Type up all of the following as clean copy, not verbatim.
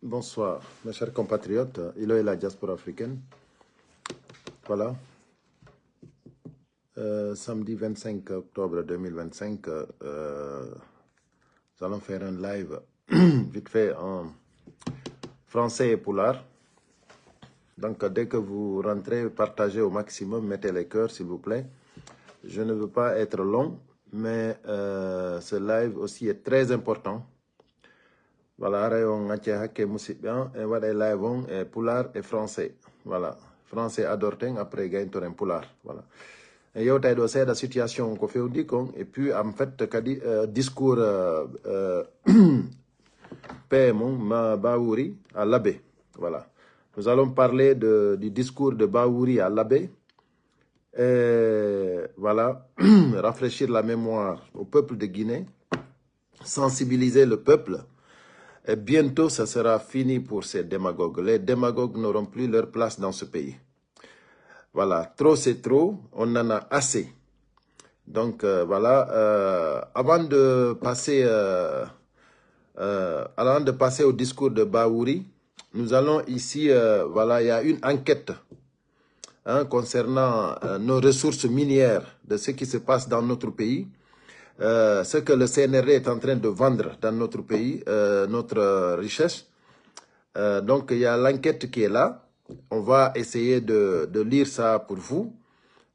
Bonsoir, mes chers compatriotes. Il est la diaspora africaine. Voilà. Samedi 25 octobre 2025, nous allons faire un live vite fait en français et poulard. Donc, dès que vous rentrez, partagez au maximum, mettez les cœurs, s'il vous plaît. Je ne veux pas être long, mais ce live aussi est très important. Voilà, on a et live on est poulard et français. Voilà, français adorting après gagne un poulard. Voilà. Et yo tay do c'est la situation qu'on fait au dicon et puis en fait kadi discours PMO ma Baouri à l'abbé. Voilà. Nous allons parler du discours de Baouri à l'abbé. Voilà, rafraîchir la mémoire au peuple de Guinée, sensibiliser le peuple. Et bientôt, ça sera fini pour ces démagogues. Les démagogues n'auront plus leur place dans ce pays. Voilà, trop c'est trop, on en a assez. Donc voilà, avant de passer au discours de Baouri, nous allons ici, voilà, il y a une enquête concernant nos ressources minières, de ce qui se passe dans notre pays. Ce que le CNRD est en train de vendre dans notre pays, notre richesse. Donc, il y a l'enquête qui est là. On va essayer de lire ça pour vous.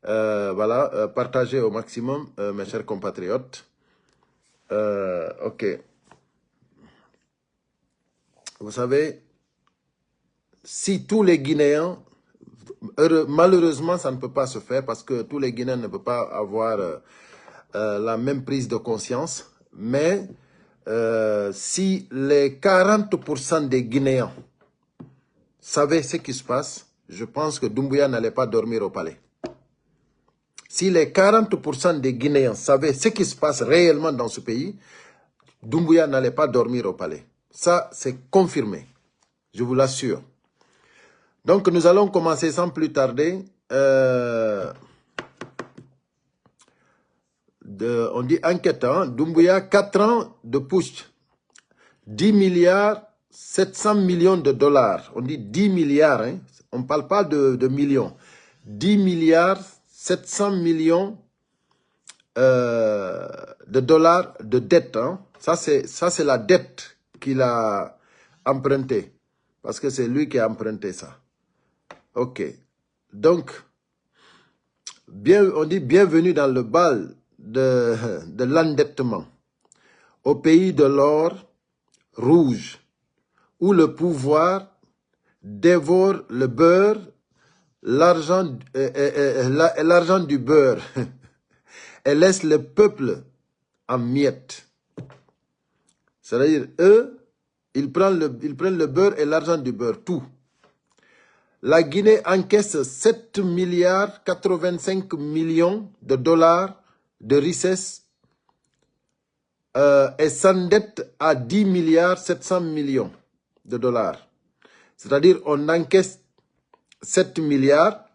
Voilà, partagez au maximum, mes chers compatriotes. Ok. Vous savez, si tous les Guinéens, malheureusement, ça ne peut pas se faire parce que tous les Guinéens ne peuvent pas avoir la même prise de conscience. Mais si les 40% des Guinéens savaient ce qui se passe, je pense que Doumbouya n'allait pas dormir au palais. Si les 40% des Guinéens savaient ce qui se passe réellement dans ce pays, Doumbouya n'allait pas dormir au palais. Ça, c'est confirmé. Je vous l'assure. Donc, nous allons commencer sans plus tarder. On dit inquiétant. Doumbouya, 4 ans de push. 10 milliards, 700 millions de dollars. On dit 10 milliards. Hein? On ne parle pas de millions. 10 milliards, 700 millions de dollars de dette. Hein? Ça, c'est la dette qu'il a empruntée. Parce que c'est lui qui a emprunté ça. Ok. Donc, on dit bienvenue dans le bal de l'endettement. Au pays de l'or rouge, où le pouvoir dévore le beurre, l'argent du beurre, et laisse le peuple en miettes. C'est-à-dire, eux, ils prennent le beurre et l'argent du beurre, tout. La Guinée encaisse 7 milliards 85 millions de dollars de richesse et s'endette à 10 milliards 700 millions de dollars. C'est-à-dire, on encaisse 7 milliards,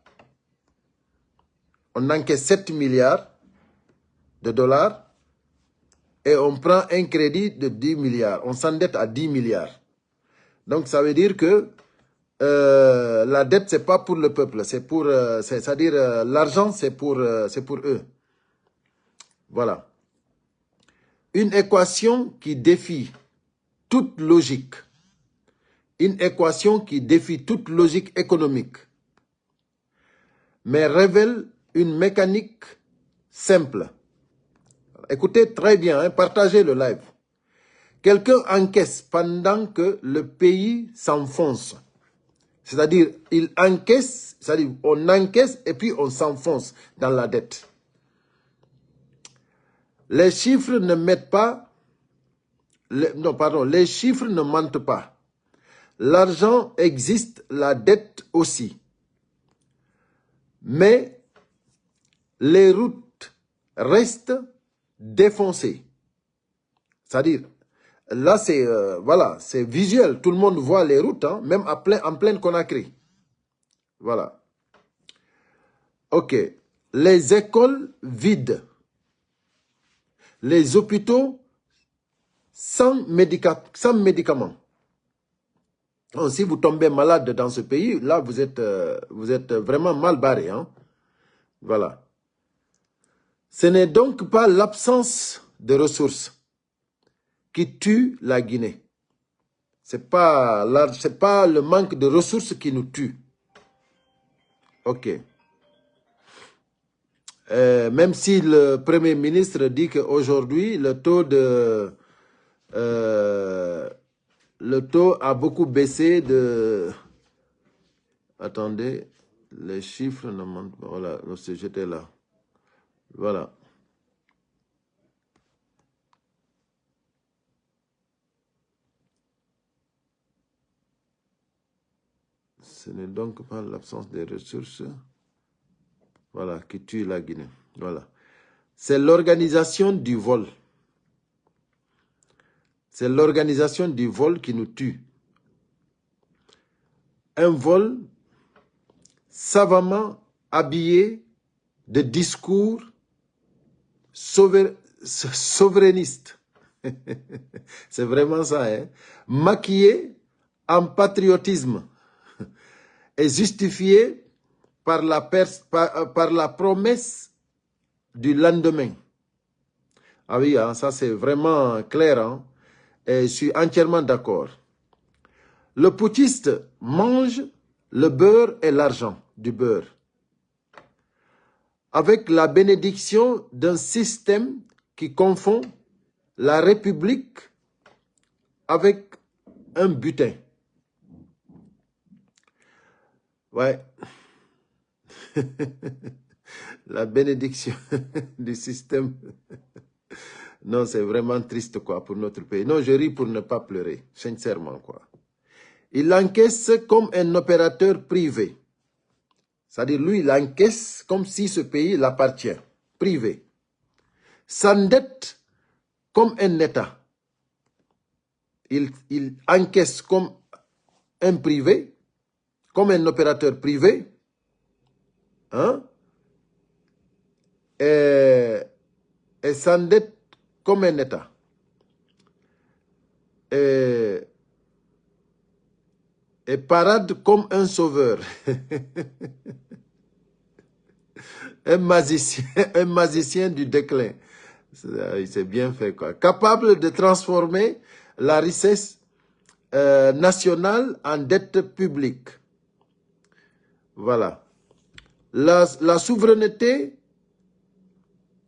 de dollars et on prend un crédit de 10 milliards. On s'endette à 10 milliards. Donc, ça veut dire que la dette, c'est pas pour le peuple, c'est pour, c'est-à-dire l'argent, c'est pour eux. Voilà. Une équation qui défie toute logique. Une équation qui défie toute logique économique, mais révèle une mécanique simple. Écoutez très bien, hein, partagez le live. Quelqu'un encaisse pendant que le pays s'enfonce. C'est-à-dire, il encaisse, c'est-à-dire, on encaisse et puis on s'enfonce dans la dette. Les chiffres ne mettent pas, les chiffres ne mentent pas. L'argent existe, la dette aussi. Mais les routes restent défoncées. C'est-à-dire, là, c'est voilà, c'est visuel. Tout le monde voit les routes, hein, même en pleine Conakry. Voilà. Ok. Les écoles vides. Les hôpitaux sans médicaments. Donc, si vous tombez malade dans ce pays, là, vous êtes vraiment mal barré. Hein? Voilà. Ce n'est donc pas l'absence de ressources qui tue la Guinée. Ce n'est pas le manque de ressources qui nous tue. OK. Même si le Premier ministre dit qu'aujourd'hui, le taux a beaucoup baissé de... Attendez, les chiffres ne montent pas. Voilà, j'étais là. Voilà. Ce n'est donc pas l'absence des ressources, voilà, qui tue la Guinée. Voilà. C'est l'organisation du vol. C'est l'organisation du vol qui nous tue. Un vol savamment habillé de discours souverainistes. C'est vraiment ça, hein? Maquillé en patriotisme et justifié par la promesse du lendemain. Ah oui, hein, ça c'est vraiment clair, hein? Et je suis entièrement d'accord. Le putschiste mange le beurre et l'argent du beurre avec la bénédiction d'un système qui confond la République avec un butin. Ouais. La bénédiction du système. Non, c'est vraiment triste, quoi, pour notre pays. Non, je ris pour ne pas pleurer, sincèrement, quoi. Il encaisse comme un opérateur privé. C'est-à-dire, lui, il encaisse comme si ce pays l'appartient, privé. S'endette comme un État. Il encaisse comme un privé, comme un opérateur privé, hein, et s'endette comme un État. Et parade comme un sauveur. un magicien du déclin. C'est bien fait, quoi. Capable de transformer la richesse nationale en dette publique. Voilà. La souveraineté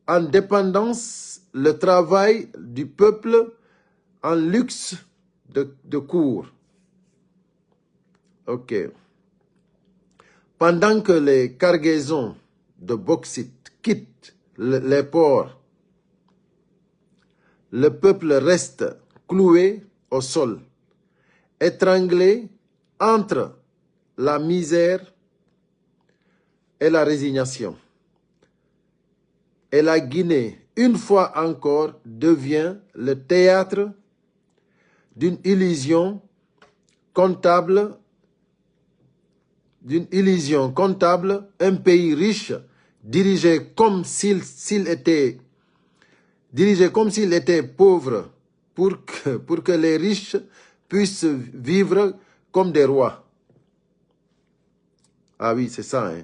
en dépendance, le travail du peuple en luxe de cour. OK. Pendant que les cargaisons de bauxite quittent les ports, le peuple reste cloué au sol, étranglé entre la misère et la résignation. Et la Guinée, une fois encore, devient le théâtre d'une illusion comptable, un pays riche dirigé comme s'il était pauvre pour que les riches puissent vivre comme des rois. Ah oui, c'est ça, hein.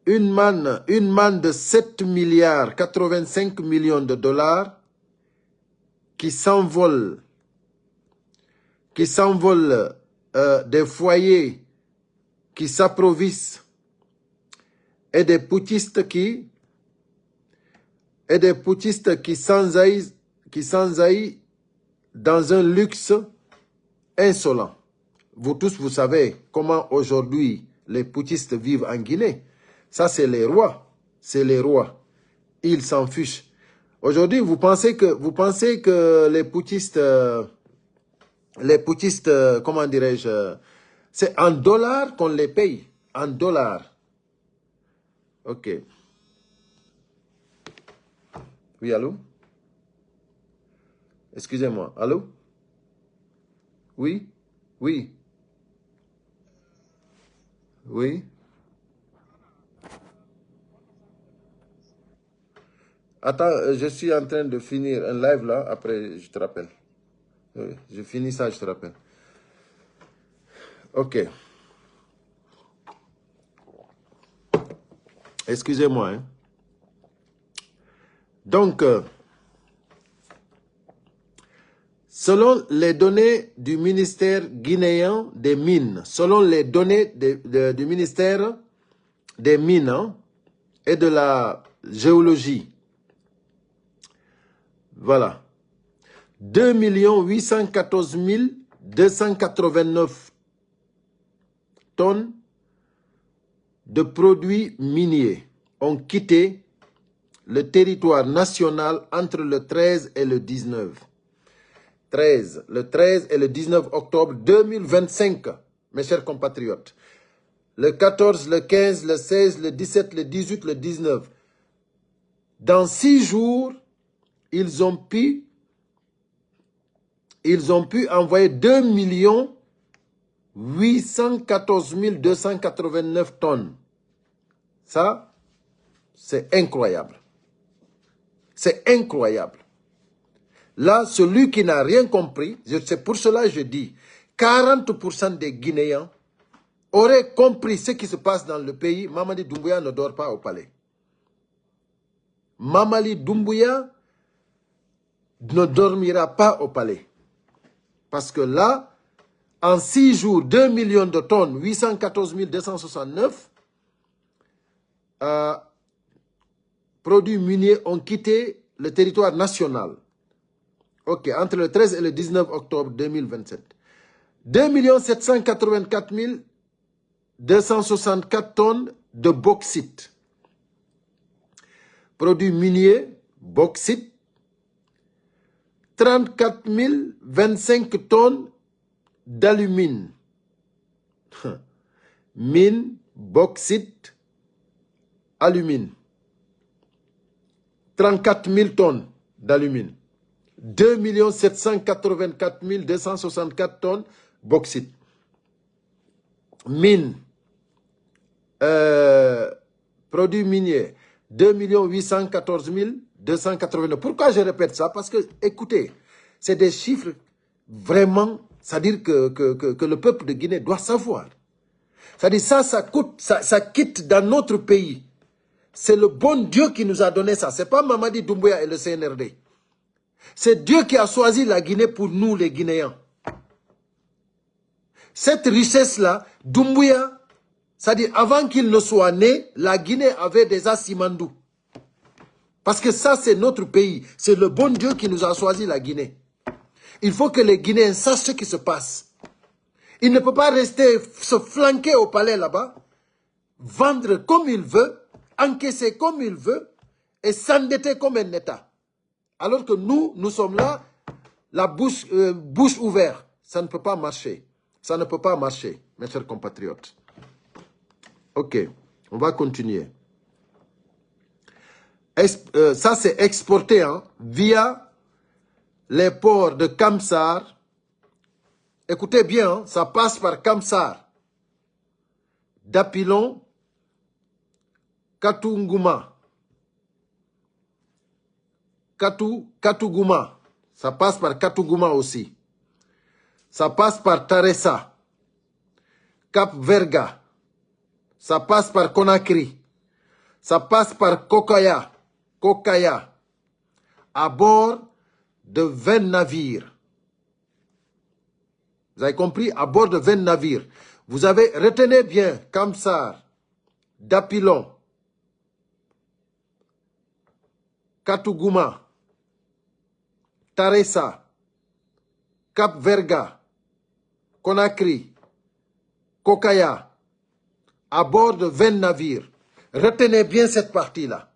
Une manne de 7 milliards 85 millions de dollars qui s'envole des foyers qui s'approvissent et des putschistes qui s'enjaillent dans un luxe insolent. Vous tous, vous savez comment aujourd'hui les putschistes vivent en Guinée. Ça, c'est les rois. C'est les rois. Ils s'en fichent. Aujourd'hui, vous pensez que les putschistes, comment dirais-je, c'est en dollars qu'on les paye. En dollars. OK. Oui, allô? Excusez-moi. Allô? Oui? Oui? Oui? Attends, je suis en train de finir un live là. Après, je te rappelle. Oui, je finis ça, je te rappelle. Ok. Excusez-moi. Hein. Donc, selon les données du ministère guinéen des Mines, selon les données du ministère des Mines hein, et de la géologie, voilà, 2 814 289 tonnes de produits miniers ont quitté le territoire national entre le 13 et le 19. Le 13 et le 19 octobre 2025, mes chers compatriotes. Le 14, le 15, le 16, le 17, le 18, le 19. Dans 6 jours, ils ont pu envoyer 2 814 289 tonnes. Ça, c'est incroyable. C'est incroyable. Là, celui qui n'a rien compris, c'est pour cela que je dis, 40% des Guinéens auraient compris ce qui se passe dans le pays. Mamadi Doumbouya ne dort pas au palais. Mamadi Doumbouya ne dormira pas au palais. Parce que là, en 6 jours, 2 millions de tonnes, 814 269 produits miniers ont quitté le territoire national. Ok, entre le 13 et le 19 octobre 2027. 2 784 264 tonnes de bauxite. Produits miniers, bauxite. 34 025 tonnes d'alumine. Mine, bauxite, alumine. 34 000 tonnes d'alumine. 2 784 264 tonnes bauxite. Mine, produits miniers, 2 814 289. Pourquoi je répète ça? Parce que, écoutez, c'est des chiffres vraiment, c'est-à-dire que le peuple de Guinée doit savoir. C'est-à-dire ça coûte, ça quitte dans notre pays. C'est le bon Dieu qui nous a donné ça. Ce n'est pas Mamadi Doumbouya et le CNRD. C'est Dieu qui a choisi la Guinée pour nous, les Guinéens. Cette richesse-là, Doumbouya, c'est-à-dire avant qu'il ne soit né, la Guinée avait déjà Simandou. Parce que ça, c'est notre pays. C'est le bon Dieu qui nous a choisi la Guinée. Il faut que les Guinéens sachent ce qui se passe. Il ne peut pas rester se flanquer au palais là-bas, vendre comme il veut, encaisser comme il veut et s'endetter comme un État. Alors que nous sommes là, la bouche ouverte. Ça ne peut pas marcher. Ça ne peut pas marcher, mes chers compatriotes. Ok, on va continuer. Ça, c'est exporté hein, via les ports de Kamsar. Écoutez bien, hein, ça passe par Kamsar, Dapilon, Katunguma. Katouguma. Ça passe par Katouguma aussi. Ça passe par Taressa, Cap Verga. Ça passe par Conakry. Ça passe par Kokaya, à bord de 20 navires. Vous avez compris? À bord de 20 navires. Vous avez, retenez bien, Kamsar, Dapilon, Katouguma, Taressa, Cap Verga, Conakry, Kokaya, à bord de 20 navires. Retenez bien cette partie-là.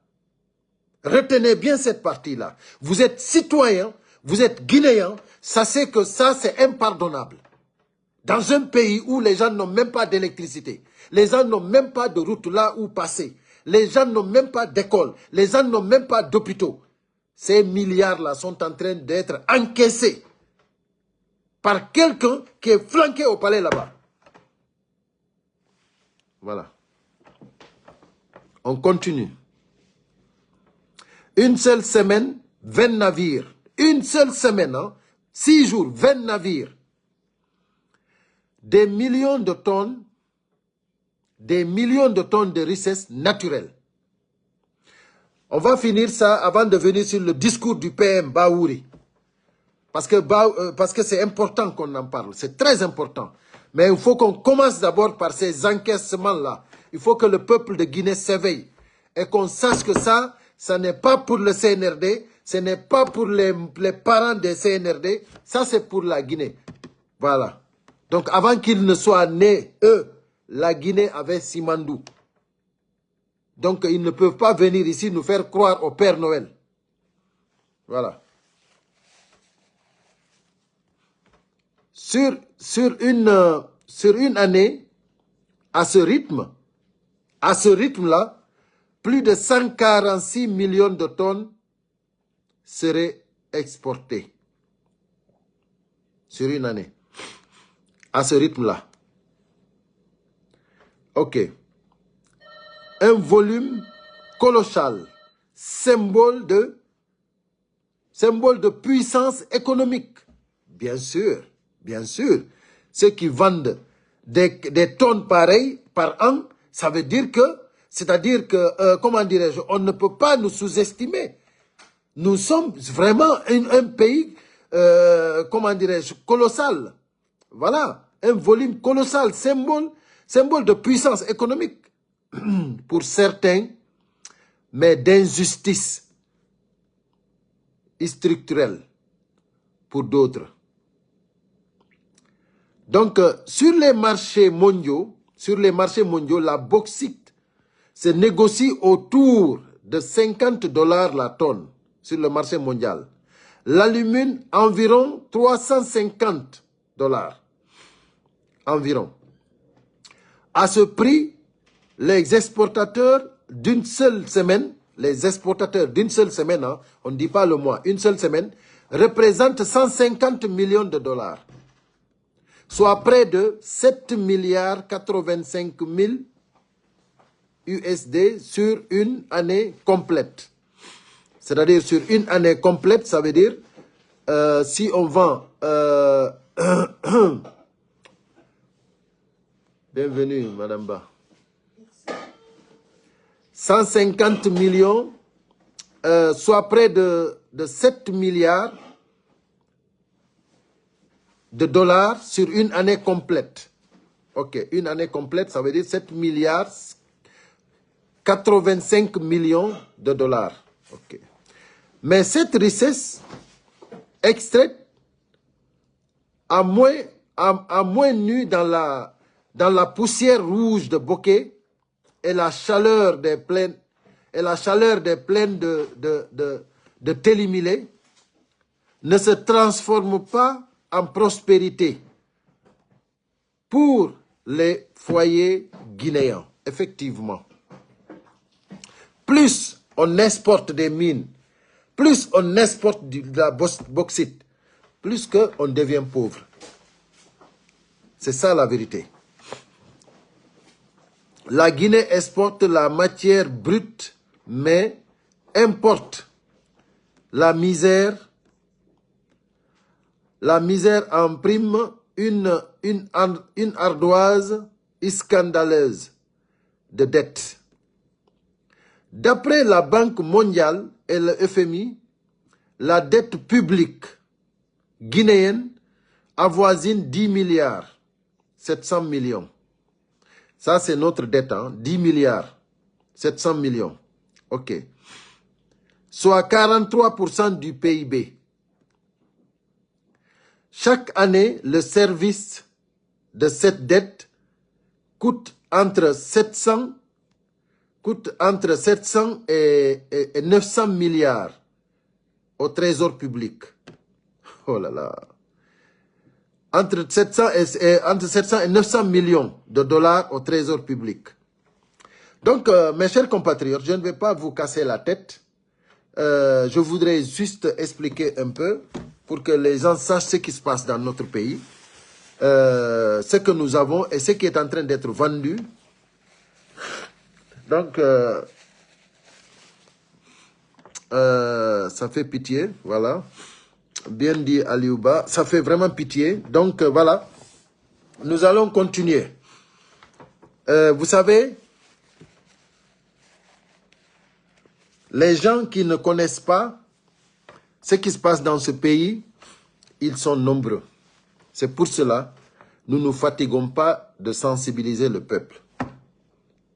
Retenez bien cette partie-là. Vous êtes citoyen, vous êtes guinéen, sachez que ça, c'est impardonnable. Dans un pays où les gens n'ont même pas d'électricité, les gens n'ont même pas de route là où passer, les gens n'ont même pas d'école, les gens n'ont même pas d'hôpitaux. Ces milliards-là sont en train d'être encaissés par quelqu'un qui est flanqué au palais là-bas. Voilà. On continue. Une seule semaine, 20 navires. Une seule semaine, hein, 6 jours, 20 navires. des millions de tonnes de richesses naturelles. On va finir ça avant de venir sur le discours du PM Baouri. Parce que c'est important qu'on en parle, c'est très important. Mais il faut qu'on commence d'abord par ces encaissements-là. Il faut que le peuple de Guinée s'éveille et qu'on sache que ça n'est pas pour le CNRD, ce n'est pas pour les parents des CNRD, ça c'est pour la Guinée. Voilà. Donc avant qu'ils ne soient nés, eux, la Guinée avait Simandou. Donc ils ne peuvent pas venir ici nous faire croire au Père Noël. Voilà. Sur une année, à ce rythme-là, plus de 146 millions de tonnes seraient exportées. Sur une année. À ce rythme-là. OK. Un volume colossal, symbole de puissance économique. Bien sûr. Bien sûr, ceux qui vendent des tonnes pareilles par an, ça veut dire que, c'est-à-dire que, comment dirais-je, on ne peut pas nous sous-estimer. Nous sommes vraiment un pays, comment dirais-je, colossal. Voilà, un volume colossal, symbole de puissance économique pour certains, mais d'injustice structurelle pour d'autres. Donc, sur les marchés mondiaux, la bauxite se négocie autour de 50 $ la tonne sur le marché mondial. L'alumine, environ 350 $ environ. À ce prix, les exportateurs d'une seule semaine, hein, on ne dit pas le mois, une seule semaine, représentent 150 millions de $. Soit près de 7 milliards 85 000 USD sur une année complète. C'est-à-dire sur une année complète, ça veut dire si on vend... Bienvenue, Madame Ba. 150 millions, soit près de 7 milliards de dollars sur une année complète. Ok, une année complète, ça veut dire 7 milliards 85 millions de $. Ok. Mais cette richesse extraite a moins nu dans la poussière rouge de bokeh et la chaleur des plaines de Télimilé ne se transforme pas en prospérité pour les foyers guinéens. Effectivement. Plus on exporte des mines, plus on exporte de la bauxite, plus qu'on devient pauvre. C'est ça la vérité. La Guinée exporte la matière brute, mais importe la misère. La misère en prime une ardoise scandaleuse de dette. D'après la Banque mondiale et le FMI, la dette publique guinéenne avoisine 10 milliards 700 millions. Ça, c'est notre dette, hein? 10 milliards 700 millions. OK. Soit 43% du PIB. Chaque année, le service de cette dette coûte entre 700 et 900 milliards au trésor public. Oh là là. Entre 700 et 900 millions de dollars au trésor public. Donc, mes chers compatriotes, je ne vais pas vous casser la tête. Je voudrais juste expliquer un peu pour que les gens sachent ce qui se passe dans notre pays, ce que nous avons et ce qui est en train d'être vendu. Donc, ça fait pitié, voilà. Bien dit Aliouba, ça fait vraiment pitié. Donc, voilà. nous allons continuer. Vous savez, les gens qui ne connaissent pas ce qui se passe dans ce pays, ils sont nombreux. C'est pour cela, nous ne nous fatiguons pas de sensibiliser le peuple.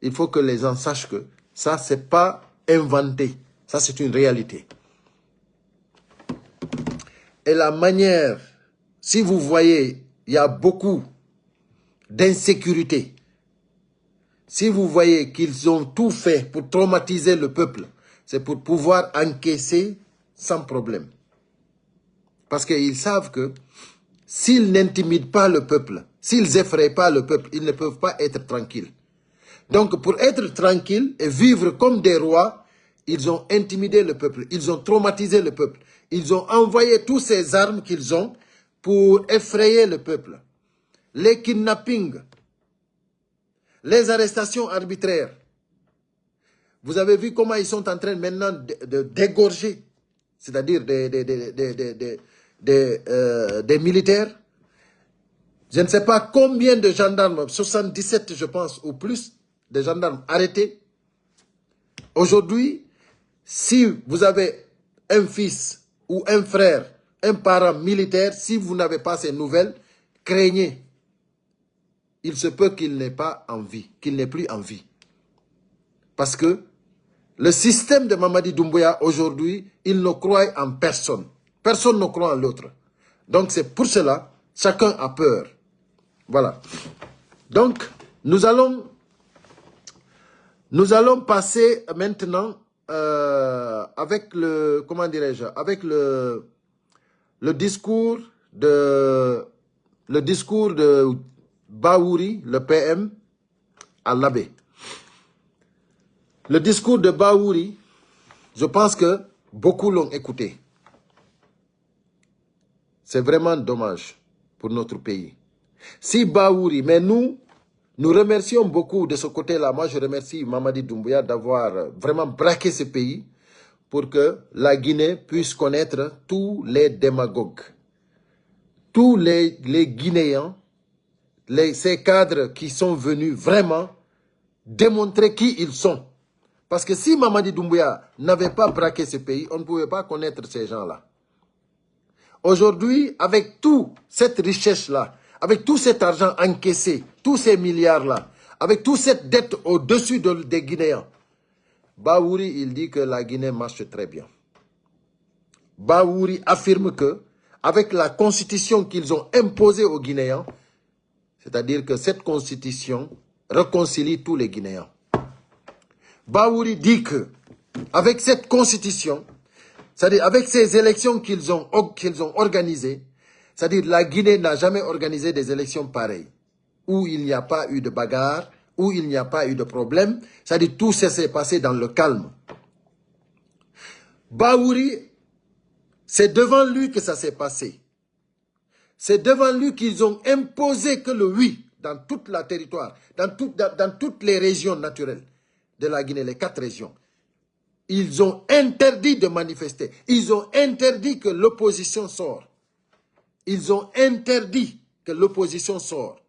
Il faut que les gens sachent que ça, ce n'est pas inventé. Ça, c'est une réalité. Et la manière, si vous voyez, il y a beaucoup d'insécurité. Si vous voyez qu'ils ont tout fait pour traumatiser le peuple, c'est pour pouvoir encaisser sans problème. Parce qu'ils savent que s'ils n'intimident pas le peuple, s'ils effraient pas le peuple, ils ne peuvent pas être tranquilles. Donc pour être tranquilles et vivre comme des rois, ils ont intimidé le peuple, ils ont traumatisé le peuple. Ils ont envoyé toutes ces armes qu'ils ont pour effrayer le peuple. Les kidnappings, les arrestations arbitraires. Vous avez vu comment ils sont en train maintenant de dégorger, c'est-à-dire des militaires. Je ne sais pas combien de gendarmes, 77 je pense, ou plus, de gendarmes arrêtés. Aujourd'hui, si vous avez un fils ou un frère, un parent militaire, si vous n'avez pas ces nouvelles, craignez. Il se peut qu'il n'ait pas en vie, qu'il n'ait plus en vie. Parce que le système de Mamadi Doumbouya, aujourd'hui, il ne croit en personne. Personne ne croit en l'autre. Donc c'est pour cela, chacun a peur. Voilà. Donc, nous allons passer maintenant avec le, comment dirais-je, avec le discours de Bahouri, le PM, à l'abbé. Le discours de Bahouri, je pense que beaucoup l'ont écouté. C'est vraiment dommage pour notre pays. Si Bahouri, mais nous remercions beaucoup de ce côté-là. Moi, je remercie Mamadi Doumbouya d'avoir vraiment braqué ce pays pour que la Guinée puisse connaître tous les démagogues, tous les Guinéens, ces cadres qui sont venus vraiment démontrer qui ils sont. Parce que si Mamadi Doumbouya n'avait pas braqué ce pays, on ne pouvait pas connaître ces gens-là. Aujourd'hui, avec toute cette richesse-là, avec tout cet argent encaissé, tous ces milliards-là, avec toute cette dette au-dessus des Guinéens, Bahouri, il dit que la Guinée marche très bien. Bahouri affirme que, avec la constitution qu'ils ont imposée aux Guinéens, c'est-à-dire que cette constitution réconcilie tous les Guinéens. Bahouri dit que, avec cette constitution, c'est-à-dire avec ces élections qu'ils ont organisées, c'est-à-dire la Guinée n'a jamais organisé des élections pareilles, où il n'y a pas eu de bagarre, où il n'y a pas eu de problème, c'est-à-dire tout ça s'est passé dans le calme. Bahouri, c'est devant lui que ça s'est passé. C'est devant lui qu'ils ont imposé que le oui dans toute la territoire, dans toutes les régions naturelles de la Guinée, les 4 régions. Ils ont interdit de manifester. Ils ont interdit que l'opposition sorte. Ils ont interdit que l'opposition sorte.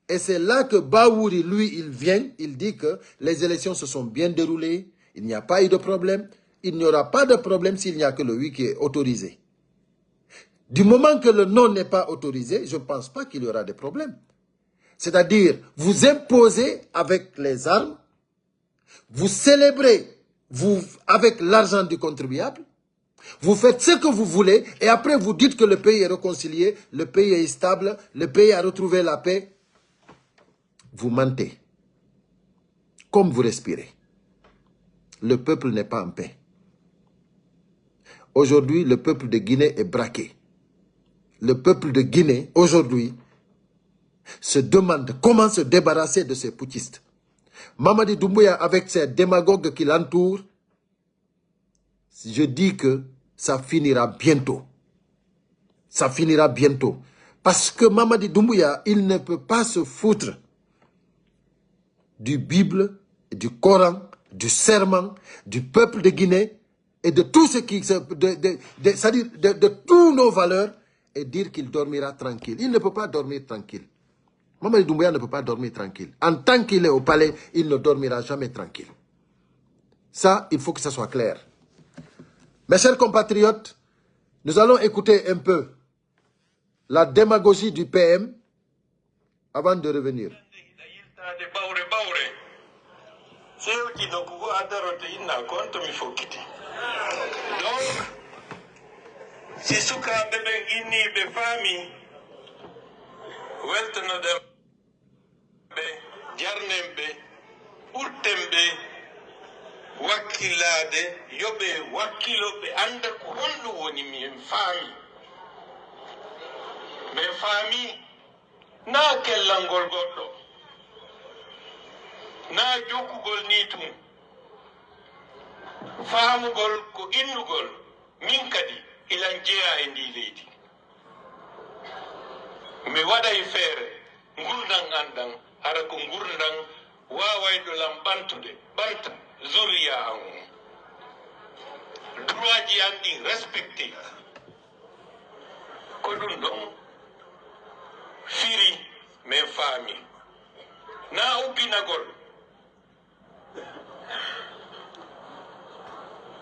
Et c'est là que Bahouri, lui, il vient, il dit que les élections se sont bien déroulées, il n'y a pas eu de problème. Il n'y aura pas de problème s'il n'y a que le oui qui est autorisé. Du moment que le non n'est pas autorisé, je ne pense pas qu'il y aura de problème. C'est-à-dire, vous imposez avec les armes, vous célébrez avec l'argent du contribuable, vous faites ce que vous voulez et après vous dites que le pays est réconcilié, le pays est stable, le pays a retrouvé la paix. Vous mentez. Comme vous respirez. Le peuple n'est pas en paix. Aujourd'hui, le peuple de Guinée est braqué. Le peuple de Guinée, aujourd'hui, se demande comment se débarrasser de ces putschistes. Mamadi Doumbouya, avec ses démagogues qui l'entourent, je dis que ça finira bientôt. Ça finira bientôt. Parce que Mamadi Doumbouya, il ne peut pas se foutre du Bible, du Coran, du serment, du peuple de Guinée et de tout ce qui... c'est-à-dire de tous nos valeurs et dire qu'il dormira tranquille. Il ne peut pas dormir tranquille. Mamadi Doumbouya ne peut pas dormir tranquille. En tant qu'il est au palais, il ne dormira jamais tranquille. Ça, il faut que ça soit clair. Mes chers compatriotes, nous allons écouter un peu la démagogie du PM avant de revenir. Donc, si suka bebe inni be fami weltono dem be jarnembe urtembe wakkilade yobe wakkilobe anda ko hondu woni mi fami be fami na kellangol goddo na jokkugol nitum faamugol ko innugol min kadi ilan jeeya e ndi leydi mi waɗay feere ngurdan andan hara ko ngurdan wawayɗo lam ɓantude ɓanta zuriya an droit ji an ɗi respecté ko ɗum ɗon firi min faami na ubbinagol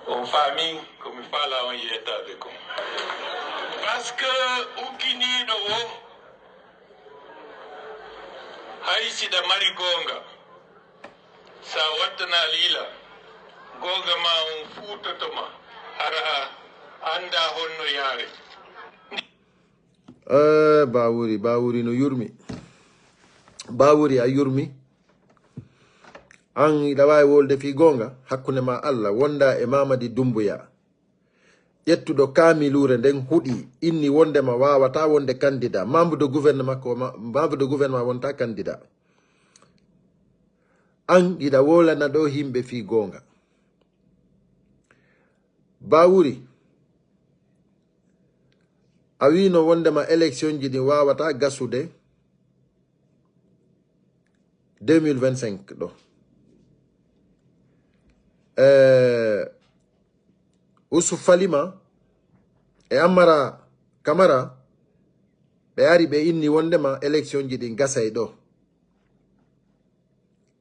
on famille comme il parle en état de con parce que ukini do haisi da mari gonga sa watana lila gonga ma on futo to ma ara anda honno yare Bawuri no yurmi Bawuri a yurmi an dawai wolde fi gonga hakkunde ma Allah wonda e Mamadi Doumbouya yettudo kamilure nden hudi inni wonde ma wawata wonde candidat membre de gouvernement wonta candidat an ida wolana do himbe fi gonga Bawuri a wino wonde ma élection ji di wawata gasude 2025 do Ousou Falima e Amara Camara be ari be inni wondema élection ji din gasay do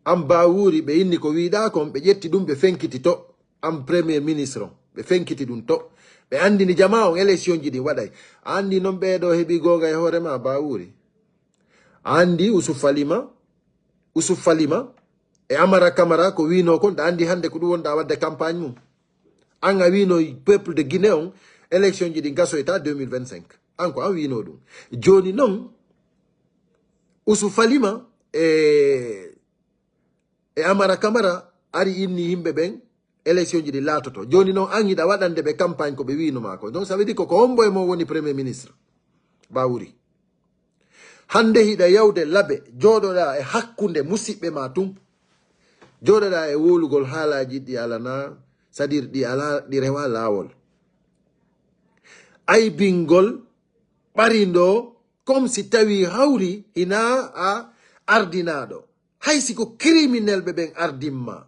am Bawuri be inni ko wiida kon be jetti dum be fenkiti to am premier ministre be fenkiti dum to be andi ni jama on élection ji din waday andi non be do hebi gonga e horema Bawuri andi Ousou Falima e Amara Camara ko wino kon da andi hande ko du wonda wadde campagne mum an a wino peuple de Guinée on élection ji di gaso eta 2025 anko an wino dum joni non Ousou Falima e Amara Camara ari inni himbe ben élection ji di latoto joni non an ida wadande be campagne ko be wino mako donc ça veut dire ko hombo e mo woni premier ministre Bawuri hande hida yawde labe jododa e hakkunde musibbe ma tum jododa e wolugol haalaji di alana c'est-à-dire di rewa lawol ay bingol barindo comme si tawi hawri ina a ardinado haysi ko criminel be ben ardimma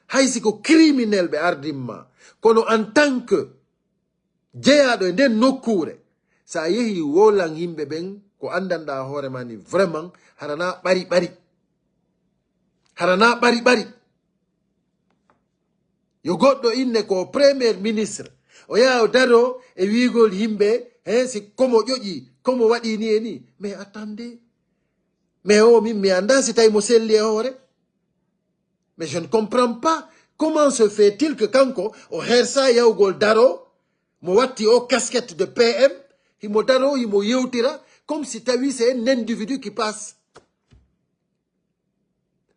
haysi ko criminel be ardimma kono en tant que jeyaɗo e nden nokkure sa yehi wolan yimɓe ben ko andanda hoore mani vraiment harana ɓari yo goɗɗo inne ko premier ministre o yaha o daro e wigol yimɓe si komo ƴoƴi komo waɗi ni e ni mais attendez mais o min mi anda si tawi mo selli e hoore mais je ne comprends pas comment se fait-il que kanko o hersa yawgol daro mo watti o casquette de PM himo daro himo yewtira comme si tawi c'est un individu qui passe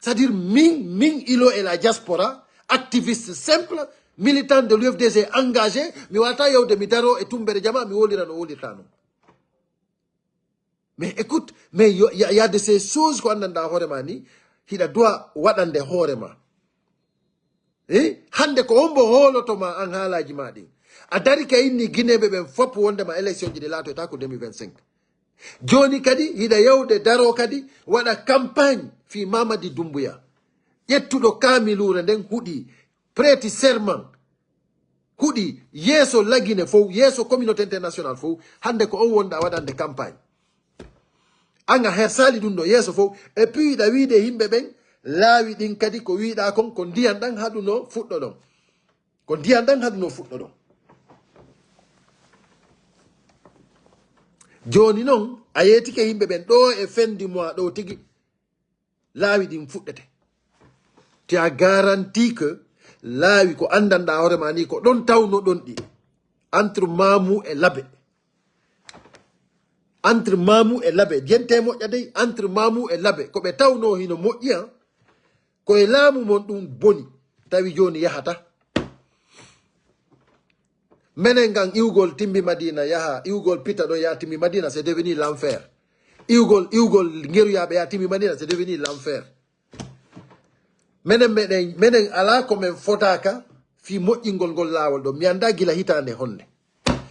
c'est-à-dire min ilo et la diaspora activiste simple militant de l'UFDG engagé mi wata yawde mi daro e tumbere jama mi wolira no wolirtano mais écoute mais il y a de ces choses ko andanda hoorema ni hiɗa doit waɗande hoorema hande ko hombo holotoma an haalaji ma ɗin a dari ka inni guinéɓe ɓen fop wondema élection ji ɗi laatoyta ko 2025 joni kadi hiɗa yawde daro kadi waɗa campagne fi Mamadi Doumbouya ƴettuɗo kamilure nden huuɗi prêti serment huɗi yeso lagine fof yeso communauté international fof hande ko on wonɗa waɗande campagne anga her sali ɗum ɗo yeso fof et puis ɗa wiide yimɓe ɓen laawi ɗin kadi ko wiiɗa kon ko ndiyan ɗan haɗuno fuɗɗo ɗon ko ndiyan ɗan haɗuno fuɗɗo ɗon joni noon a yeetike yimɓe ɓen ɗo e fendi mois ɗo tigi laawi ɗin fuɗɗete te a garanti que laawi ko andanɗa hoorema ni ko ɗon tawno ɗon ɗi entre Mamou e Labe entre Mamou e Labe jente moƴƴa dey entre Mamou e Labe ko ɓe tawno hino moƴƴi han koye laamu mon ɗum boni tawi joni yahata menen gan iwgol timmi Madina yaha iwgol pita ɗo ya timmi Madina c'est devenu l'enfer iwgol ngeruyaɓe ya timmi Madina c'est devenu l'enfer menen ala komin fotaka fi moƴƴingol ngol laawol ɗo mi anda gila hitande honde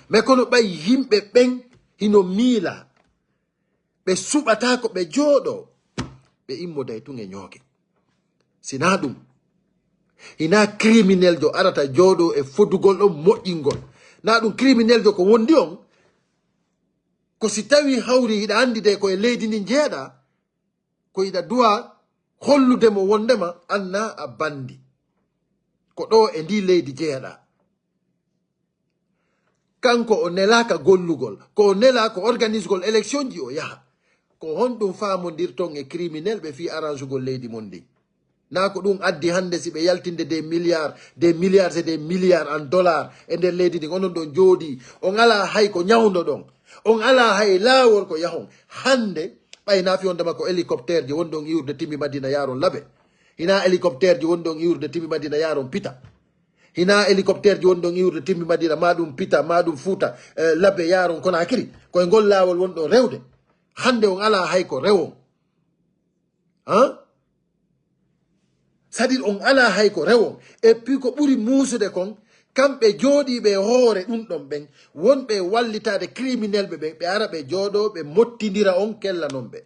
mais kono ɓay yimɓe ɓen hino miila ɓe suɓata ko ɓe jooɗo ɓe immoday tun e ñooge sina ɗum hina criminel jo arata jooɗo e fodugol ɗon moƴƴingol na ɗum criminel jo ko wondi on ko si tawi hawri hiɗa andi de koye leydi ndi jeeɗa ko hiɗa duwa hollude mo wondema anna a bandi ko ɗo e ndi leydi jeeɗa kanko o nelaka gollugol ko o nela ko organisegol élection ji o yaha ko honɗum famodirton e criminel ɓe fi arrangegol leydi mon ndi na ko ɗum addi hande si ɓe yaltinde des milliards et des milliards en dollars e nder leydi ndi onon ɗon jooɗi on ala hay ko ñawdo ɗon on ala hay laawol ko yahon hande ɓayna fiyondema ko hélicoptère ji wonɗon iwrde timmi Madina yaron Labe hina hélicoptère ji wonɗon iwrde timmi Madina yaron Pita hina hélicoptère ji wonɗon iwrde timmi Madina maɗum Pita maɗum Fouta Labe yaron Conakry koye ngol laawol wonɗon rewde hande on ala hay ko rewon han c'est-à-dire on ala hay ko rewon et puis ko ɓuri muusude kon kamɓe jooɗiɓe hoore ɗum ɗon ɓen wonɓe wallitade criminel ɓe ɓen ɓe ara ɓe jooɗo ɓe mottidira on kella non ɓe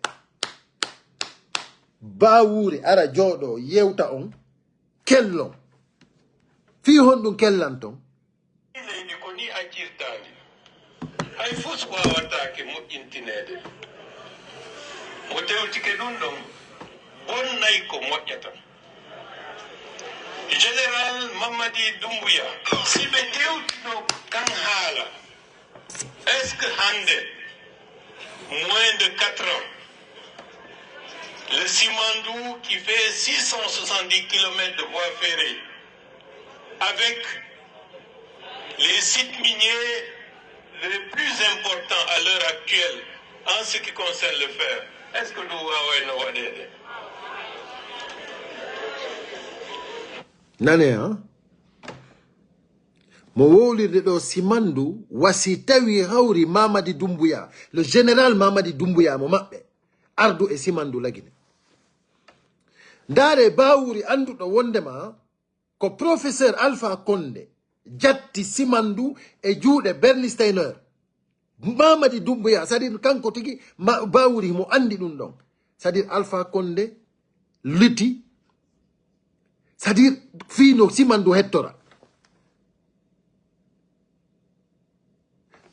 bawuri ara jooɗo yewta on kellon fi honɗum kellan ton leydi ko ni accirtadi hay fof so wawatake moƴƴintinede mo tewtike ɗum ɗon bonnay ko moƴƴata Général Mamadi Doumbouya, si ɓe tewtino kan haala, est-ce que hande, moins de 4 ans, le Simandou qui fait 670 km de voie ferrée, avec les sites miniers les plus importants à l'heure actuelle en ce qui concerne le fer, est-ce que nous avons waɗede? nane hein mo wowlirde ɗo Simandu wasi tawi hawri Mamadi Doumbouya le général Mamadi Doumbouya mo maɓɓe ardu e Simandu lagine ndaare bawuri anduɗo wondema ko professeur Alpha Condé jatti Simandu e juuɗe Bernie Steiner Mamadi Doumbouya c'est-à-dire kanko tigi bawuri mo andi ɗum ɗon c'est-à-dire Alpha Condé liti c'est-à-dire fino Simandu hettora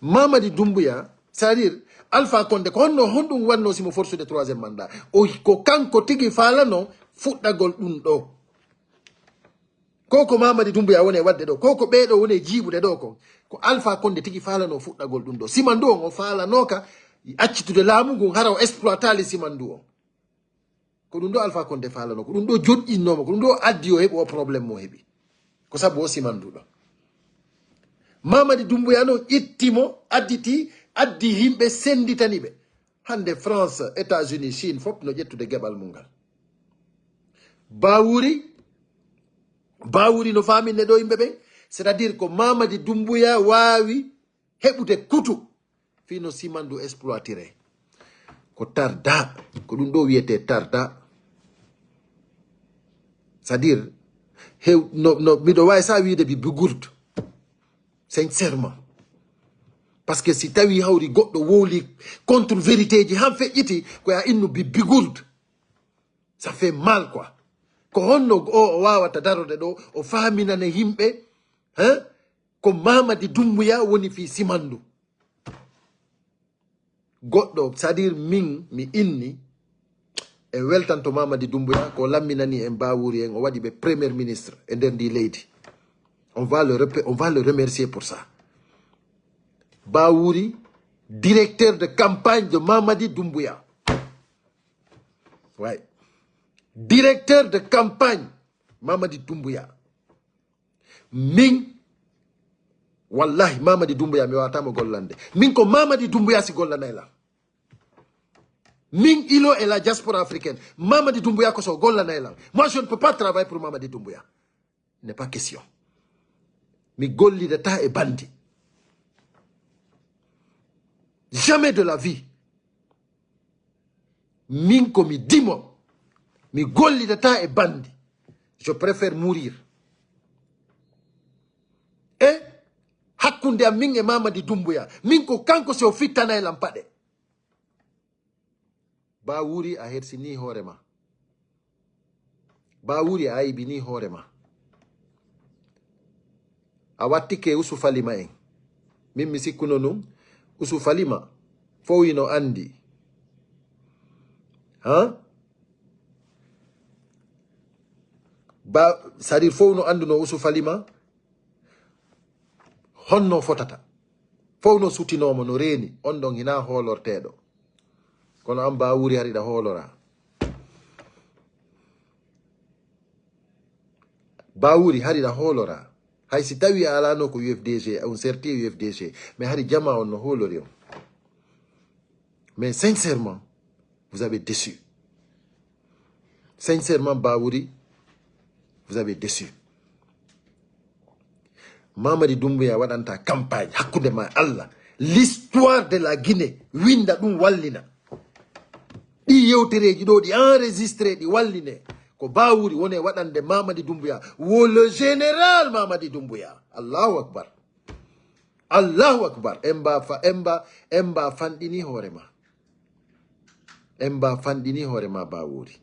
Mamadi Doumbouya c'est-à-dire Alpha Condé ko honɗum wanno simo force de troisième mandat o ko kanko tigi falano fuɗɗagol ɗum ɗo koko Mamadi Doumbouya woni wadde ɗo koko ɓeɗo woni jiiɓude ɗo ko Alpha Condé tigi falano fuɗɗagol ɗum ɗo Simandu on o falanoka accitude laamu ngun hara o exploitali Simandu on ko ɗum ɗo Alpha Condé falano ko ɗum ɗo joɗɗinnoma ko ɗum ɗo addi o heɓi o probléme mo heɓi ko sabu o Simandu ɗo Mamadi Doumbouya no ƴettimo addi yimɓe senditani ɓe hande France États-Unis Chine fof no ƴettude geɓal mum ngal bawuri no faminne ɗo yimɓe ɓen c'est-à-dire ko Mamadi Doumbouya wawi heɓude kutu fino Simandu exploitire ko tarda ko ɗum ɗo wiyete tarda c'est-à-dire miɗo wawi sa wiide bi bigurde sincèrement par ce que si tawi hawri goɗɗo wowli contre vérité ji han feƴƴiti koya innu bi bigurde ça fait mal quoi ko honno o wawata darode ɗo o faminane yimɓe hein ko Mamadi Doumbouya woni fi simandu goɗɗo c'est-à-dire min mi inni e weltanto Mamadi Doumbouya ko lamminani en Bawuri en o waɗi ɓe premier ministre e nder ndi leydi on va le remercier pour ça. Bawuri, directeur de campagne de Mamadi Doumbouya. Ouais. Directeur de campagne Mamadi Doumbouya. Min wallahi Mamadi Doumbouya mi wata mo gollande. Min ko Mamadi Doumbouya si gollanay la. Min ilo et la diaspora africaine. Mamadi Doumbouya ko so gollanay la. Moi je ne peux pas travailler pour Mamadi Doumbouya. Il n'est pas question. Mi golli de ta e bandi. Jamais de la vie. Min ko mi dimo. Mi golli de ta e bandi. Je préfère mourir. Et hakkunde am min e Mamadi Doumbouya. Min ko kanko se o fittana e lampade. Bawuri a hersini horema. Bawuri a aibini horema. A wattike usufalima en. Min mi sikkuno num. Usufalima fowino andi. Hein? C'est-à-dire fowno anduno usufalima honno fotata. Fowno sutinomo no reni on don hina holortedo. Kono am Bawuri harida holora. Bawuri harida holora. Hay si tawi alano ko UFDG, on certi UFDG, mais hari jama on no holori. Mais sincèrement, vous avez déçu. Sincèrement, Bawuri, vous avez déçu. Mamadi Doumbouya wadanta campagne, hakude ma Allah. L'histoire de la Guinée, winda dum wallina. Di yewtereji do di enregistré di walline. Ko Bawuri wone waɗande Mamadi Doumbouya wo le général Mamadi Doumbouya. Allahu akbar. Allahu akbar. Emba fandini horema. Emba fandini horema Bawuri.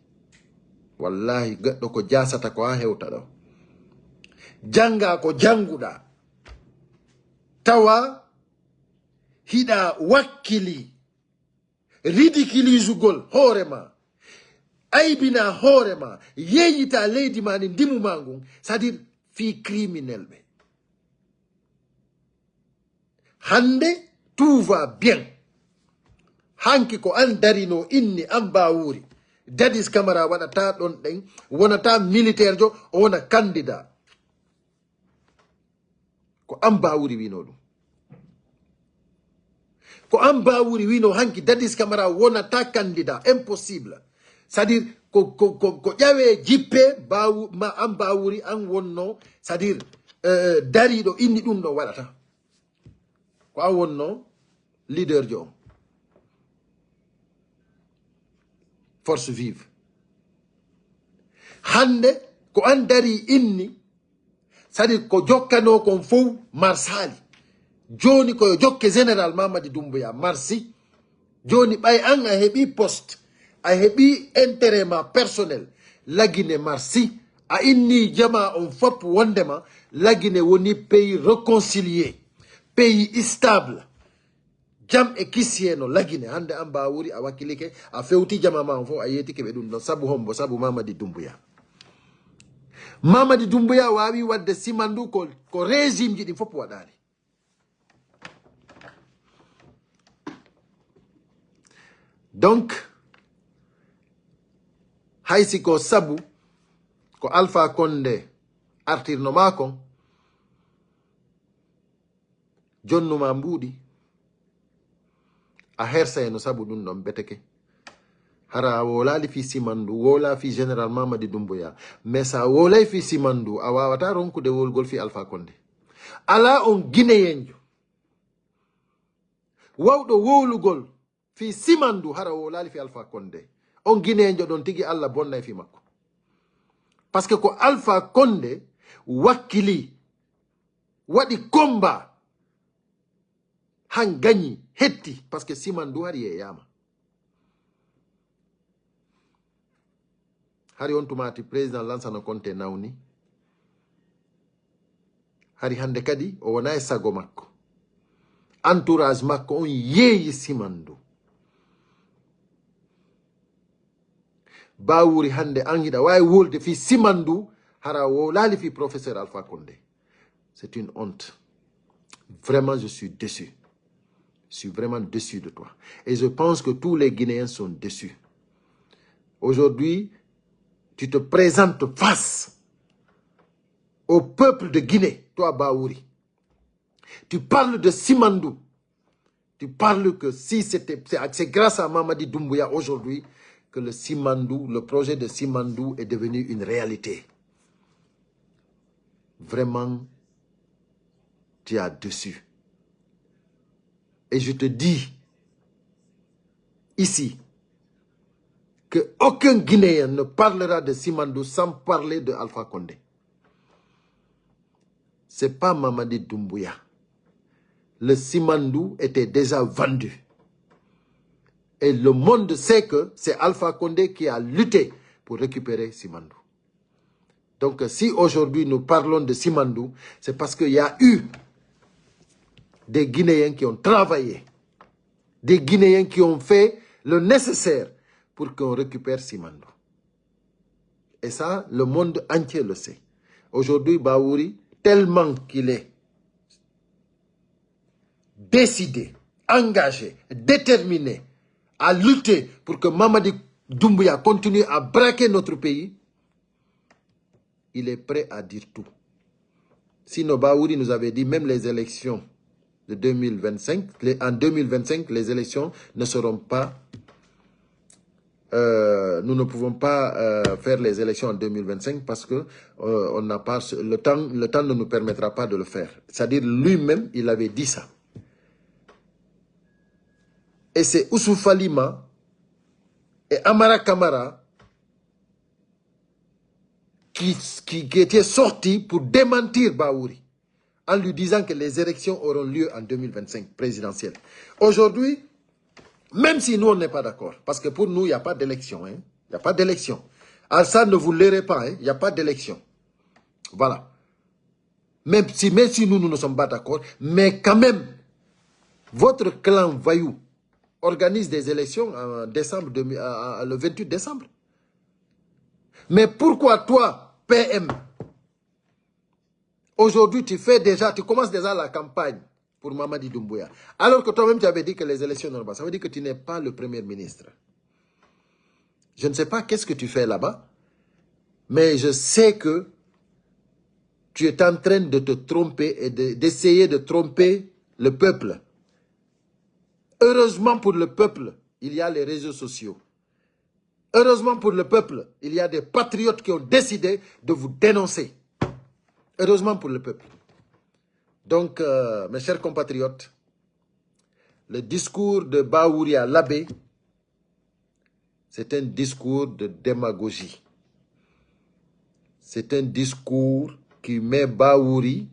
Wallahi gaɗɗo ko jasata ko ha hewta ɗo. Janga ko janguɗa. Tawa hiɗa wakkili. Ridiculisugol horema. Aibina horema, yeyita leydi mani ndimu mangun, c'est-à-dire fi criminel be. Hande, tout va bien. Hanki ko andarino inni am Bawuri. Dadis Camara wanata don den, wanata militaire jo, wana candidat. Ko am Bawuri wino dum. Ko am Bawuri wino hanki Dadis Camara wanata candidat, impossible. C'est-à-dire ko yawe jippe am Bawuri an wonno, c'est-à-dire darido inni dum do wadata. Ko an wonno leader jo. Force vive. Hande ko an dari inni, c'est-à-dire ko jokkano kon fou marsali. Joni ko jokke général Mamadi Doumbouya marsi. Joni bay an a hebi poste. A hebi intérêt ma personnel. Lagine marsi. A inni jama on fop wondema. Lagine woni pays réconcilié. Pays stable. Jam e kisieno lagine. Hande am Bawuri a wakilike. A fewti jama ma on fo a yeti kebe dun no sabu hombo sabu Mamadi Doumbouya. Mamadi Doumbouya wawi wadde simandu ko régime ji ɗi fop waɗani. Donc haysi ko sabu ko Alpha Condé artirno makon jonnuma mbuɗi a hersa eno sabu ɗum ɗon beteke hara wolali fi simandu wola fi général Mamadi Doumbouya mais sa wolay fi simandu a wawata ronkude wolgol fi Alpha Condé ala on guinéyenjo wawɗo wowlugol fi simandu hara wolali fi Alpha Condé on guinéyenjo ɗon tigi Allah bonnay fi makko parce que ko Alpha Condé wakkili waɗi combat han gagni hetti parce que simandu hari e yama hari on tumati président Lansana Conté nawni hari hande kadi o wona e sago makko. Entourage makko on yeeyi Simandou. Bawuri hande an hiɗa wawi wolde fi Simandou hara wo laali fi professeur Alpha Condé. C'est une honte. Vraiment, je suis déçu. Je suis vraiment déçu de toi. Et je pense que tous les Guinéens sont déçus. Aujourd'hui, tu te présentes face au peuple de Guinée, toi Baouri. Tu parles de Simandou. Tu parles que si c'est grâce à Mamadi Doumbouya aujourd'hui que le projet de Simandou est devenu une réalité. Vraiment, tu as déçu. Et je te dis, ici, qu'aucun Guinéen ne parlera de Simandou sans parler de Alpha Condé. Ce n'est pas Mamadi Doumbouya. Le Simandou était déjà vendu. Et le monde sait que c'est Alpha Condé qui a lutté pour récupérer Simandou. Donc si aujourd'hui nous parlons de Simandou, c'est parce qu'il y a eu des Guinéens qui ont travaillé, des Guinéens qui ont fait le nécessaire pour qu'on récupère Simandou. Et ça, le monde entier le sait. Aujourd'hui, Baouri, tellement qu'il est décidé, engagé, déterminé à lutter pour que Mamadi Doumbouya continue à braquer notre pays, il est prêt à dire tout. Sinon, Baouri nous avait dit, même les élections de 2025, en 2025, les élections ne seront pas... nous ne pouvons pas faire les élections en 2025 parce que on n'a pas le temps ne nous permettra pas de le faire. C'est-à-dire lui-même, il avait dit ça. Et c'est Oussouf Lima et Amara Kamara qui étaient sortis pour démentir Baouri en lui disant que les élections auront lieu en 2025 présidentielles. Aujourd'hui, même si nous, on n'est pas d'accord, parce que pour nous, il n'y a pas d'élection. Il n'y a pas d'élection. Ça, ne vous l'airez pas, il n'y a pas d'élection. Voilà. Même si nous ne sommes pas d'accord, mais quand même, votre clan Voyou organise des élections en décembre, le 28 décembre. Mais pourquoi toi, PM, aujourd'hui, tu commences déjà la campagne pour Mamadi Doumbouya, alors que toi-même tu avais dit que les élections n'ont pas. Ça veut dire que tu n'es pas le premier ministre. Je ne sais pas qu'est-ce que tu fais là-bas, mais je sais que tu es en train de te tromper et d'essayer de tromper le peuple. Heureusement pour le peuple, il y a les réseaux sociaux. Heureusement pour le peuple, il y a des patriotes qui ont décidé de vous dénoncer. Heureusement pour le peuple. Donc, mes chers compatriotes, le discours de Baouri à l'abbé, c'est un discours de démagogie. C'est un discours qui met Baouri,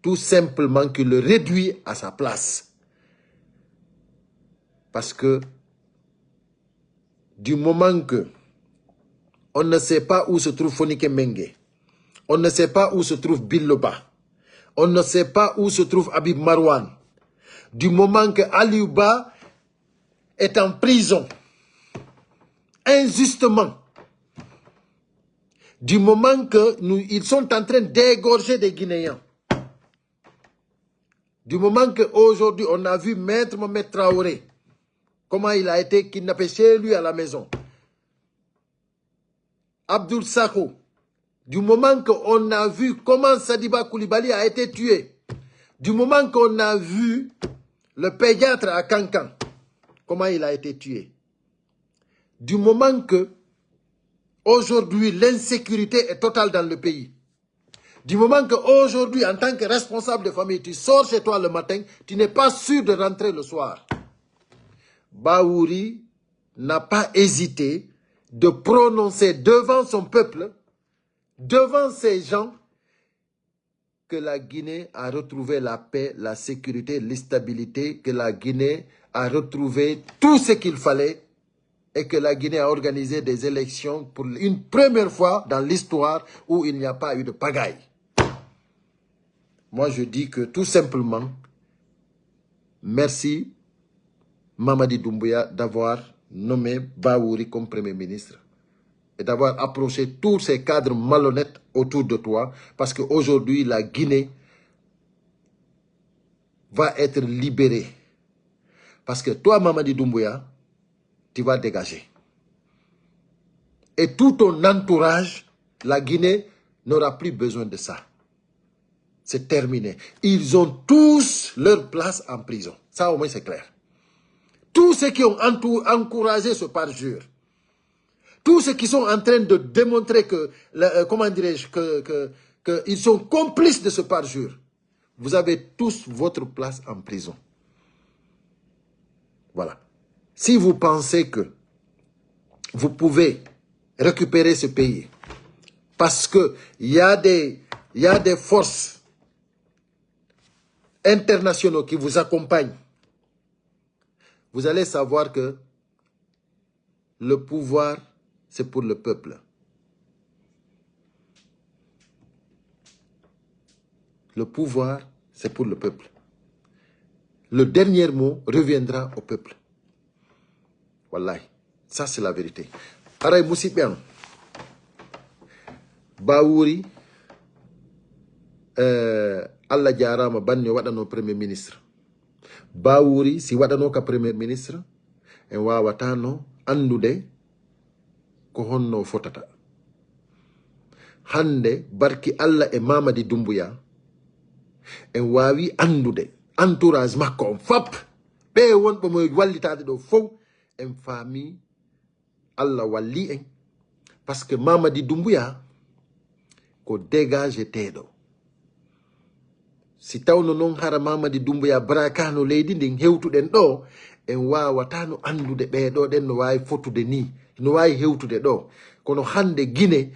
tout simplement, qui le réduit à sa place. Parce que, du moment que on ne sait pas où se trouve Fonike Mengue, on ne sait pas où se trouve Biloba, on ne sait pas où se trouve Habib Marwan. Du moment que Aliouba est en prison, injustement, du moment qu'ils sont en train d'égorger des Guinéens, du moment qu'aujourd'hui on a vu Maître Mohamed Traoré, comment il a été kidnappé chez lui à la maison, Abdoul Sakho, du moment qu'on a vu comment Sadiba Koulibaly a été tué, du moment qu'on a vu le pédiatre à Kankan, comment il a été tué, du moment que aujourd'hui l'insécurité est totale dans le pays, du moment qu'aujourd'hui en tant que responsable de famille, tu sors chez toi le matin, tu n'es pas sûr de rentrer le soir, Baouri n'a pas hésité de prononcer devant son peuple, devant ces gens, que la Guinée a retrouvé la paix, la sécurité, l'instabilité, que la Guinée a retrouvé tout ce qu'il fallait et que la Guinée a organisé des élections pour une première fois dans l'histoire où il n'y a pas eu de pagaille. moi je dis que tout simplement, merci Mamadi Doumbouya d'avoir nommé Bawouri comme Premier ministre et d'avoir approché tous ces cadres malhonnêtes autour de toi, parce qu'aujourd'hui, la Guinée va être libérée. Parce que toi, Mamadi Doumbouya, tu vas dégager. Et tout ton entourage, la Guinée n'aura plus besoin de ça. C'est terminé. Ils ont tous leur place en prison. Ça, au moins, c'est clair. Tous ceux qui ont encouragé ce parjure, tous ceux qui sont en train de démontrer que, comment dirais-je, qu'ils sont complices de ce parjure, vous avez tous votre place en prison. Voilà. Si vous pensez que vous pouvez récupérer ce pays, parce qu'il y a des forces internationaux qui vous accompagnent, vous allez savoir que le pouvoir, c'est pour le peuple. Le pouvoir, c'est pour le peuple. Le dernier mot reviendra au peuple. Wallahi, ça c'est la vérité. Aray Moussipian, Bawouri, Allah Diarama Banyo Wadano Premier ministre. Bawouri, si Wadano ka Premier ministre, en wawatano andude ko honno fotata. Hande barki Allah e Mamadi Doumbouya, en wawi andude entourage makko on fap be wonɓe mo wallitade ɗo fof en faami Allah walli en, parce que Mamadi Doumbouya ko dégage teɗo. Si tawno non hara Mamadi Doumbouya brakano leydi ndin hewtuɗen ɗo, en wawatano andude ɓeɗo ɗen no wawi fotude ni, no wawi hewtude ɗo. Kono hande Guinée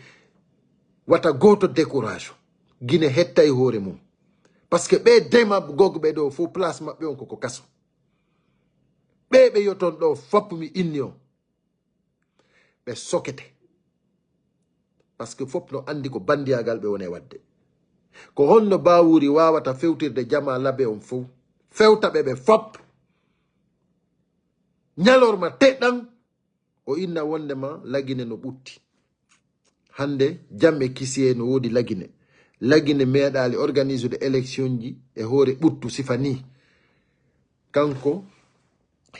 wata goto décourage. Guinée hetta e hoore mum. Parce que ɓe dema gogɓe ɗo fo place maɓɓe on koko kaso. Ɓe yoton ɗo foppumi inni on. Ɓe sokete. Parce que fop no andi ko bandiyagal ɓe wone wadde. Ko honno Bawouri wawata fewtirde jama labe on fo. Fewta ɓe fop. Ñalorma teɗɗan o inna wondema lagine no ɓutti. Hande jamme kisiye no wodi lagine. Lagine meeɗali organise de élection ji e hoore ɓuttu sifani. Kanko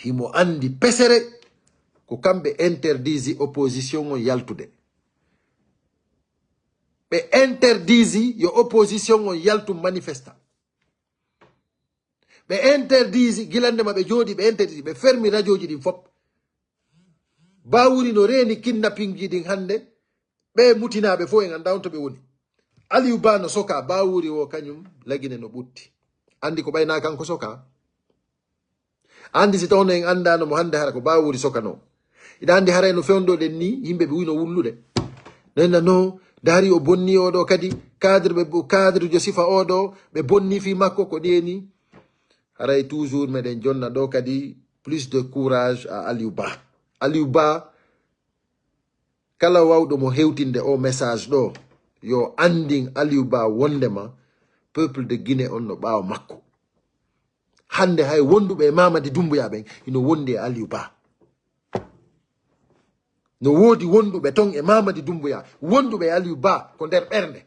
himo andi pesere ko kamɓe interdisi opposition on yaltude. Ɓe interdisi yo opposition on yaltu manifesta. Ɓe interdisi gilande maɓe jooɗi, ɓe interdisi, ɓe fermi radio ji ɗin fop. Bawouri no reeni kidnapping ji ɗin hande, ɓe mutinaɓe fo en anda on to ɓe woni. Aliou Ba no soka Bawouri o kañum lagine no ɓutti. Andi ko ɓayna kanko soka. Andi si tawno en andano mo hande hara ko Bawouri sokano. Ida andi haray no fewnoɗen ni yimɓe ɓe wino wullude. Nenna no dari o bonni oɗo kadi cadre jo sifa oɗo ɓe bonni fi makko ko ɗeni. Haray toujours meɗen jonna ɗo kadi plus de courage à Aliou Ba. Aliou Ba kala wawɗo mo hewtinde o message ɗo yo andin Aliou Ba wondema peuple de Guinée on no ɓawo makko. Hande hay wonduɓe Mamadi Doumbouya ɓen ino wondi e Aliou Ba. No wodi wonduɓe ton e Mamadi Doumbouya, wonduɓe e Aliou Ba ko nder ɓernde.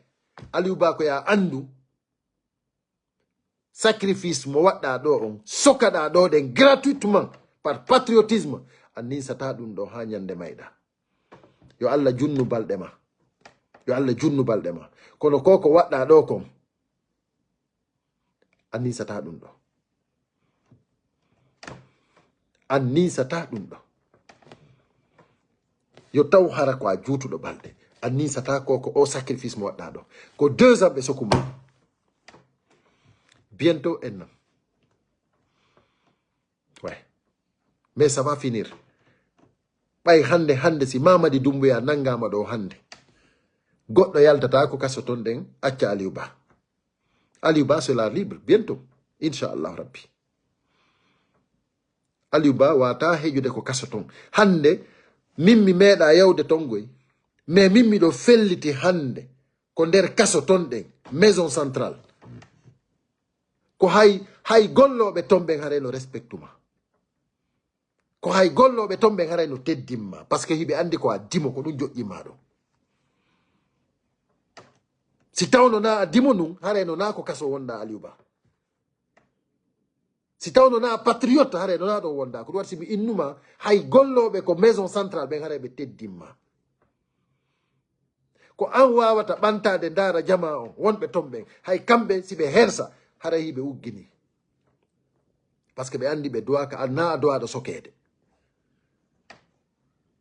Aliou Ba ko ya andu sacrifice mo waɗɗa ɗo on, sokaɗa ɗo ɗen gratuitement par patriotisme, annisata ɗum ɗo ha ñande mayɗa. Yo Allah junnu balɗe ma. Yo Allah junnu balɗe ma. Kono ko waɗɗa ɗo kon, annisata ɗum ɗo. Annisata ɗum ɗo. Yo taw hara ko a juutuɗo balɗe. Annisata ko o sacrifice mo waɗɗa ɗo. Ko 2 ans ɓe sokuma. Bientôt un an. Ouais. Mais ça va finir. Ɓay hande si Mamadi Doumbouya nangama ɗo hande. Goɗɗo yaltata ko kaso ton ɗen acca Aliou Ba. Aliou Ba sera libre bientôt. Inch'Allah Rabbi. Aliou Ba wata hejude ko kaso ton. Hande mimmi meeɗa yawde ton goy. Mais mimmi ɗo felliti hande ko nder kaso ton ɗen. Maison centrale. ko hay golloɓe tomɓe hare no respectuma ko hay golloɓe tomɓe hare no teddimma par ce que hiɓe andi ko a dimo ko ɗum joƴƴima ɗo si tawno na a dimo nun hare no na ko kaso wonda Aliou Ba si tawno na patriote hare no na ɗo wonda ko ɗum waɗi simi innuma hay golloɓe ko maison centrale ɓen hare ɓe teddimma ko an wawata ɓantade ndara jama on wonɓe ton ɓen hay kamɓe si ɓe hersa hara hiɓe uggini par ce que ɓe andi ɓe duwaka na a duwaɗo sokede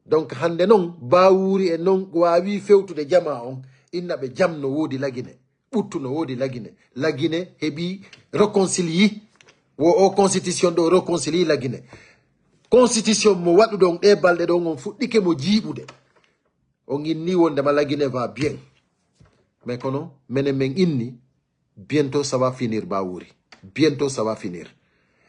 donc hande noon bawuri e noon wawi fewtude jama on inna ɓe jam no woodi lagine ɓuttu no woodi lagine heeɓi réconcilie o constitution ɗo réconcilie lagine constitution mo waɗu ɗon ɗe balɗe ɗon on fuɗɗike mo jiiɓude on inni wondema lagine va bien mais kono menen men inni bientôt ça va finir bawuri bientôt ça va finir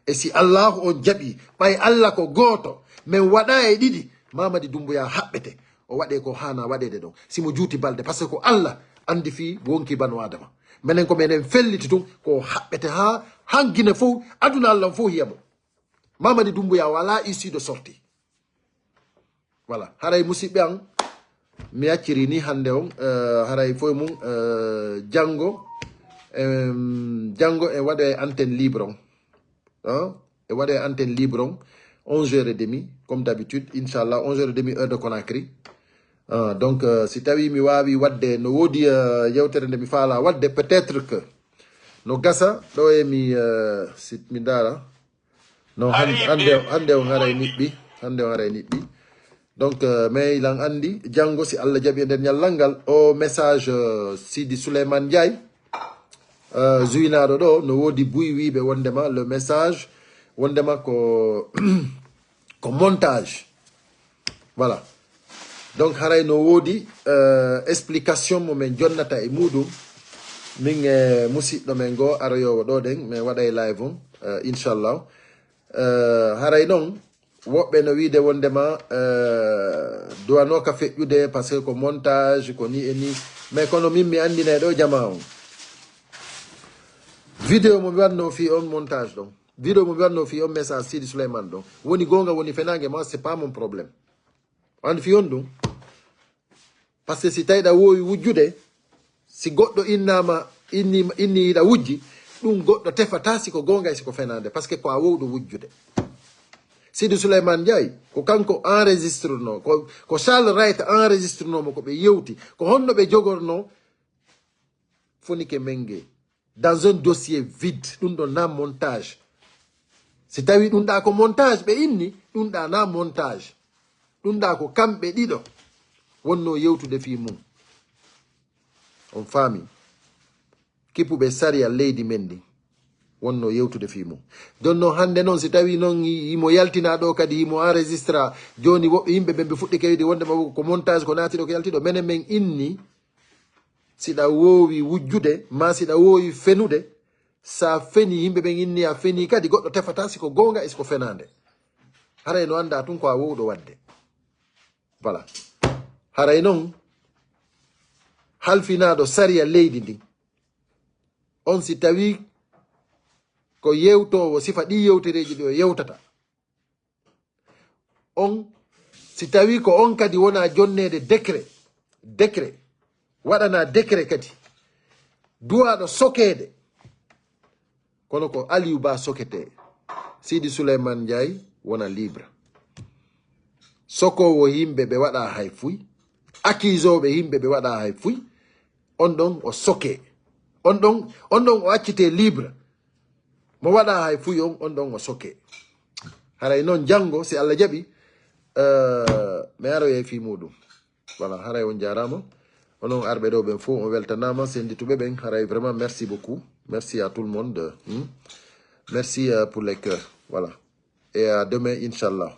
et si Allah on jaɓi ɓay Allah ko goto men waɗa e ɗiɗi Mamadi Doumbouya haɓɓete o waɗe ko hana waɗede ɗon simo juuti balde par ce que ko Allah andi fi wonki banu adama menen ko menen felliti tun ko haɓɓete ha hangine fof aduna Allah fof hiyamo Mamadi Doumbouya wala issue de sortie voilà haray musidɓe an mi acciri ni hande on haray foye mum janggo e waɗe antenne libre on e waɗe antenne libre on 11h30 comme d'habitude inchallah 11h30 heure de Conakry donc si tawi mi wawi wadde no wodi yewtere nde mi faala wadde peut-être que no gasa ɗo e si mi dara no hande on haray niɓɓi donc mais ilan andi janggo si Allah jaɓi e nder ñallal ngal o message Sidi Souleymane Ndiaye zuinaɗo ɗo no wodi buy wiɓe wondema le message wondema ko montage voilà donc haray no wodi explication mo men jonnata e muɗum min musidɗo men go aroyowo ɗo ɗen mais waɗa e live on inchallah haray noon woɓɓe no wiide wondema duwanoka feƴƴude par ce que ko montage ko ni e ni mais kono min mi andina ɗo jama on vidéo mo mi wanno fi on montage ɗon vidéo mo mi wanno fi on message Sidi Souleymane ɗon woni gonga woni fenangue ma c'est pas mon problème andi fi on ɗum par ce que si tawiɗa wowi wujjude si goɗɗo innama inni yiɗa wujji ɗum goɗɗo tefata siko gonga e siko fenande par ce que ko a wowɗo wujjude Sidi Souleymane Ndiaye ko kanko enregistre no ko Charles Wright enregistre nomo ko ɓe yewti ko honno ɓe jogorno Fonike Mengue dans un dossier vide ɗum ɗo na montage si tawi ɗum ɗa ko montage ɓe inni ɗum ɗa na montage ɗum ɗa ko kamɓe ɗiɗo wonno yewtude fi mum on faami kippuɓe sariya leydi men ndi wonno yewtude fi mum don no hande noon si tawi noon imo yaltina ɗo kadi imo enregistra joni woɓɓe yimɓe ɓe fuɗɗi kewide wondema ko montage ko naatiɗo ko yaltiɗo menen men inni siɗa wowi wujjude ma siɗa wowi fenude sa feni yimɓe ɓen inni a feni kadi goɗɗo tefata siko gonga e siko fenande haray no anda tun ko a wowɗo wadde voilà haray noon halfinaɗo sariya leydi ndi on si tawi ko yewtowo sifa ɗi yewtereji ɗi o yewtata on si tawi ko on kadi wona jonnede décret waɗana décret kadi duwaɗo sokede kono ko Aliou Ba sokete Sidi Souleymane Ndiaye wona libre sokowo yimɓe ɓe waɗa hay fuy accusoɓe yimɓe ɓe waɗa hay fuy on ɗon o soke on ɗon o accite libre mo waɗa hay fuy on ɗon o soke haray noon janggo si Allah jaɓi mi aroye fi muɗum voilà haray on jarama onon arɓe ɗo ɓen fof on weltanama sendituɓe ɓen haray vraiment merci beaucoup merci à tout le monde merci pour les cœurs voilà et à demain inchallah